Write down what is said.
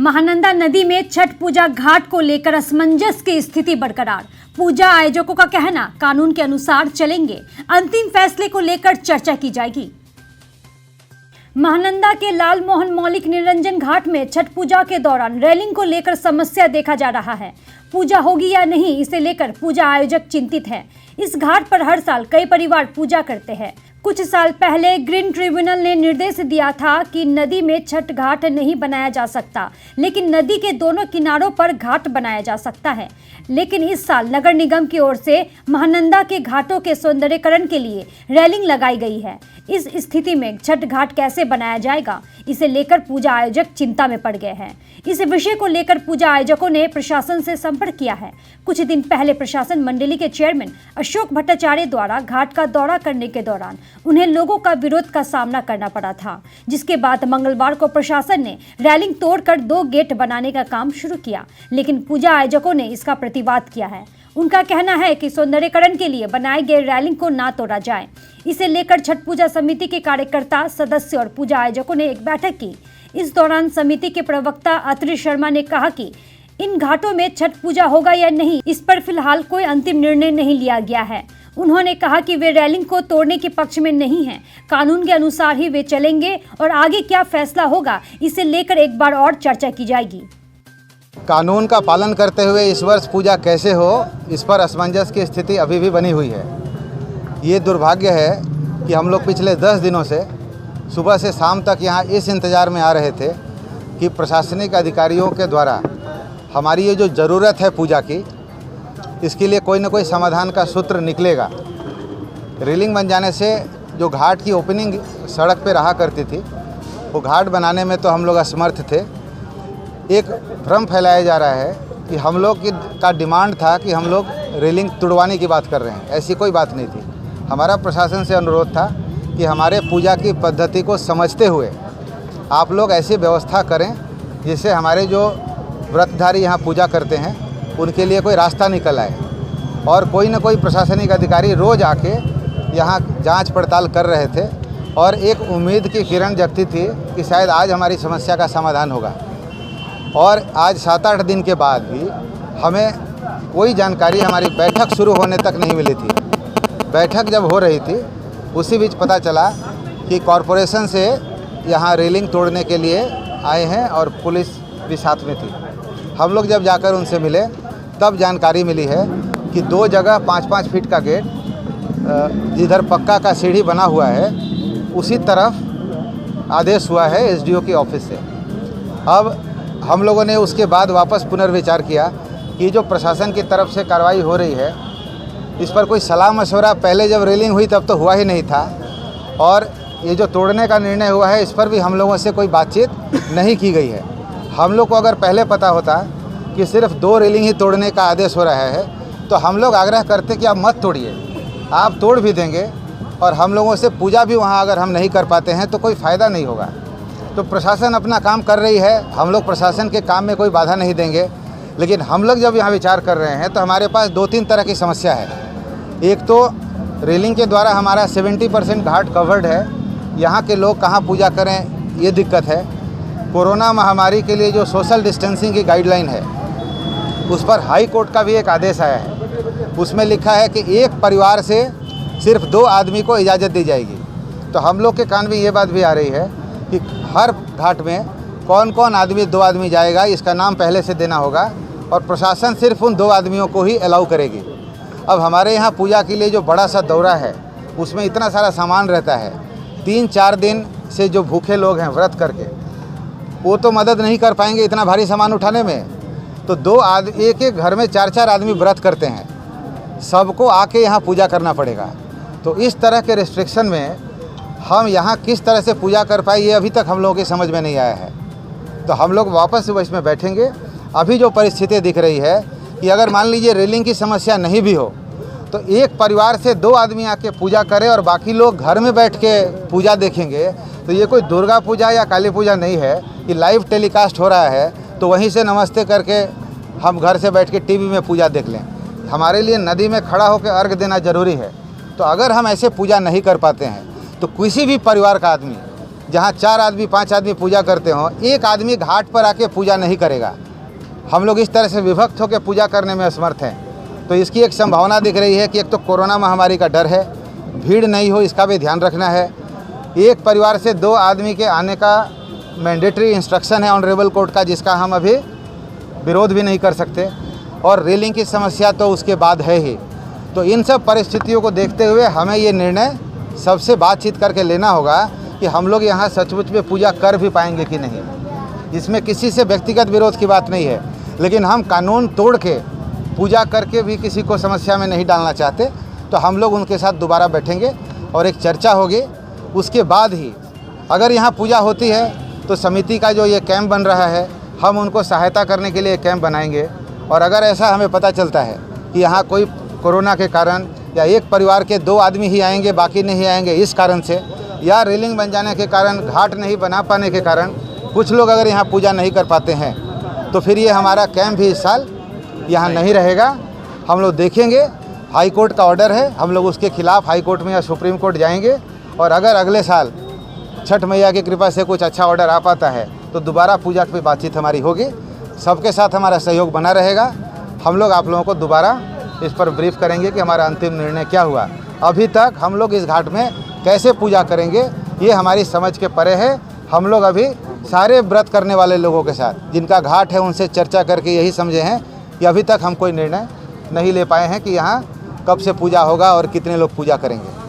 महानंदा नदी में छठ पूजा घाट को लेकर असमंजस की स्थिति बरकरार। पूजा आयोजकों का कहना कानून के अनुसार चलेंगे, अंतिम फैसले को लेकर चर्चा की जाएगी। महानंदा के लाल मोहन मौलिक निरंजन घाट में छठ पूजा के दौरान रेलिंग को लेकर समस्या देखा जा रहा है। पूजा होगी या नहीं, इसे लेकर पूजा आयोजक चिंतित है। इस घाट पर हर साल कई परिवार पूजा करते हैं। कुछ साल पहले ग्रीन ट्रिब्यूनल ने निर्देश दिया था कि नदी में छठ घाट नहीं बनाया जा सकता, लेकिन नदी के दोनों किनारों पर घाट बनाया जा सकता है। लेकिन इस साल नगर निगम की ओर से महानंदा के घाटों के सौंदर्यीकरण के लिए रेलिंग लगाई गई है। इस स्थिति में छठ घाट कैसे बनाया जाएगा, इसे लेकर पूजा आयोजक चिंता में पड़ गए हैं। इस विषय को लेकर पूजा आयोजकों ने प्रशासन से संपर्क किया है। कुछ दिन पहले प्रशासन मंडली के चेयरमैन अशोक भट्टाचार्य द्वारा घाट का दौरा करने के दौरान उन्हें लोगों का विरोध का सामना करना पड़ा था, जिसके बाद मंगलवार को प्रशासन ने रेलिंग तोड़कर 2 गेट बनाने का काम शुरू किया, लेकिन पूजा आयोजकों ने इसका प्रतिवाद किया है। उनका कहना है कि सौंदर्यीकरण के लिए बनाए गए रेलिंग को ना तोड़ा जाए। इसे लेकर छठ पूजा समिति के कार्यकर्ता, सदस्य और पूजा आयोजकों ने एक बैठक की। इस दौरान समिति के प्रवक्ता अत्रि शर्मा ने कहा कि इन घाटों में छठ पूजा होगा या नहीं, इस पर फिलहाल कोई अंतिम निर्णय नहीं लिया गया है। उन्होंने कहा कि वे रेलिंग को तोड़ने के पक्ष में नहीं हैं, कानून के अनुसार ही वे चलेंगे और आगे क्या फैसला होगा, इसे लेकर एक बार और चर्चा की जाएगी। कानून का पालन करते हुए इस वर्ष पूजा कैसे हो, इस पर असमंजस की स्थिति अभी भी बनी हुई है। ये दुर्भाग्य है कि हम लोग पिछले 10 दिनों से सुबह से शाम तक यहाँ इस इंतज़ार में आ रहे थे कि प्रशासनिक अधिकारियों के द्वारा हमारी ये जो ज़रूरत है पूजा की, इसके लिए कोई ना कोई समाधान का सूत्र निकलेगा। रेलिंग बन जाने से जो घाट की ओपनिंग सड़क पे रहा करती थी, वो घाट बनाने में तो हम लोग असमर्थ थे। एक भ्रम फैलाया जा रहा है कि हम लोग का डिमांड था कि हम लोग रेलिंग तुड़वाने की बात कर रहे हैं। ऐसी कोई बात नहीं थी। हमारा प्रशासन से अनुरोध था कि हमारे पूजा की पद्धति को समझते हुए आप लोग ऐसी व्यवस्था करें जिससे हमारे जो व्रतधारी यहाँ पूजा करते हैं उनके लिए कोई रास्ता निकल आए। और कोई ना कोई प्रशासनिक अधिकारी रोज़ आके यहाँ जांच पड़ताल कर रहे थे और एक उम्मीद की किरण जगती थी कि शायद आज हमारी समस्या का समाधान होगा। और आज 7-8 दिन के बाद भी हमें कोई जानकारी हमारी बैठक शुरू होने तक नहीं मिली थी। बैठक जब हो रही थी उसी बीच पता चला कि कॉरपोरेशन से यहाँ रेलिंग तोड़ने के लिए आए हैं और पुलिस भी साथ में थी। हम लोग जब जाकर उनसे मिले तब जानकारी मिली है कि 2 जगह 5-5 फीट का गेट, जिधर पक्का का सीढ़ी बना हुआ है उसी तरफ आदेश हुआ है एसडीओ के ऑफिस से। अब हम लोगों ने उसके बाद वापस पुनर्विचार किया कि जो प्रशासन की तरफ से कार्रवाई हो रही है इस पर कोई सलाह मशवरा पहले जब रेलिंग हुई तब तो हुआ ही नहीं था, और ये जो तोड़ने का निर्णय हुआ है इस पर भी हम लोगों से कोई बातचीत नहीं की गई है। हम लोग को अगर पहले पता होता कि सिर्फ 2 रेलिंग ही तोड़ने का आदेश हो रहा है तो हम लोग आग्रह करते कि आप मत तोड़िए। आप तोड़ भी देंगे और हम लोगों से पूजा भी वहाँ अगर हम नहीं कर पाते हैं तो कोई फ़ायदा नहीं होगा। तो प्रशासन अपना काम कर रही है, हम लोग प्रशासन के काम में कोई बाधा नहीं देंगे। लेकिन हम लोग जब यहाँ विचार कर रहे हैं तो हमारे पास 2-3 तरह की समस्या है। एक तो रेलिंग के द्वारा हमारा 70% घाट कवर्ड है, यहाँ के लोग कहाँ पूजा करें ये दिक्कत है। कोरोना महामारी के लिए जो सोशल डिस्टेंसिंग की गाइडलाइन है उस पर हाई कोर्ट का भी एक आदेश आया है। उसमें लिखा है कि एक परिवार से सिर्फ 2 आदमी को इजाज़त दी जाएगी। तो हम लोग के कान में ये बात भी आ रही है कि हर घाट में कौन कौन आदमी 2 आदमी जाएगा, इसका नाम पहले से देना होगा और प्रशासन सिर्फ उन 2 आदमियों को ही अलाउ करेगी। अब हमारे यहाँ पूजा के लिए जो बड़ा सा दौरा है उसमें इतना सारा सामान रहता है। 3-4 दिन से जो भूखे लोग हैं व्रत करके, वो तो मदद नहीं कर पाएंगे इतना भारी सामान उठाने में। तो एक घर में 4-4 आदमी व्रत करते हैं, सबको आके यहाँ पूजा करना पड़ेगा। तो इस तरह के रिस्ट्रिक्शन में हम यहाँ किस तरह से पूजा कर पाए ये अभी तक हम लोगों की समझ में नहीं आया है। तो हम लोग वापस इसमें बैठेंगे। अभी जो परिस्थिति दिख रही है कि अगर मान लीजिए रेलिंग की समस्या नहीं भी हो तो एक परिवार से 2 आदमी आके पूजा करें और बाकी लोग घर में बैठ के पूजा देखेंगे, तो ये कोई दुर्गा पूजा या काली पूजा नहीं है कि लाइव टेलीकास्ट हो रहा है तो वहीं से नमस्ते करके हम घर से बैठ के टीवी में पूजा देख लें। हमारे लिए नदी में खड़ा होकर अर्घ देना जरूरी है। तो अगर हम ऐसे पूजा नहीं कर पाते हैं तो किसी भी परिवार का आदमी जहाँ 4 आदमी 5 आदमी पूजा करते हों, एक आदमी घाट पर आके पूजा नहीं करेगा। हम लोग इस तरह से विभक्त होकर पूजा करने में असमर्थ हैं। तो इसकी एक संभावना दिख रही है कि एक तो कोरोना महामारी का डर है, भीड़ नहीं हो इसका भी ध्यान रखना है। एक परिवार से 2 आदमी के आने का मैंडेटरी इंस्ट्रक्शन है ऑनरेबल कोर्ट का, जिसका हम अभी विरोध भी नहीं कर सकते, और रेलिंग की समस्या तो उसके बाद है ही। तो इन सब परिस्थितियों को देखते हुए हमें ये निर्णय सबसे बातचीत करके लेना होगा कि हम लोग यहाँ सचमुच में पूजा कर भी पाएंगे कि नहीं। इसमें किसी से व्यक्तिगत विरोध की बात नहीं है, लेकिन हम कानून तोड़ के पूजा करके भी किसी को समस्या में नहीं डालना चाहते। तो हम लोग उनके साथ दोबारा बैठेंगे और एक चर्चा होगी। उसके बाद ही अगर यहाँ पूजा होती है तो समिति का जो ये कैंप बन रहा है, हम उनको सहायता करने के लिए कैंप बनाएंगे। और अगर ऐसा हमें पता चलता है कि यहाँ कोई कोरोना के कारण या एक परिवार के 2 आदमी ही आएंगे बाकी नहीं आएंगे इस कारण से, या रेलिंग बन जाने के कारण, घाट नहीं बना पाने के कारण कुछ लोग अगर यहाँ पूजा नहीं कर पाते हैं, तो फिर ये हमारा कैंप भी इस साल यहाँ नहीं रहेगा। हम लोग देखेंगे, हाई कोर्ट का ऑर्डर है, हम लोग उसके खिलाफ हाई कोर्ट में या सुप्रीम कोर्ट जाएंगे। और अगर अगले साल छठ मैया की कृपा से कुछ अच्छा ऑर्डर आ पाता है तो दोबारा पूजा की बातचीत हमारी होगी। सबके साथ हमारा सहयोग बना रहेगा। हम लोग आप लोगों को दोबारा इस पर ब्रीफ करेंगे कि हमारा अंतिम निर्णय क्या हुआ। अभी तक हम लोग इस घाट में कैसे पूजा करेंगे ये हमारी समझ के परे है। हम लोग अभी सारे व्रत करने वाले लोगों के साथ, जिनका घाट है, उनसे चर्चा करके यही समझे हैं कि अभी तक हम कोई निर्णय नहीं ले पाए हैं कि यहाँ कब से पूजा होगा और कितने लोग पूजा करेंगे।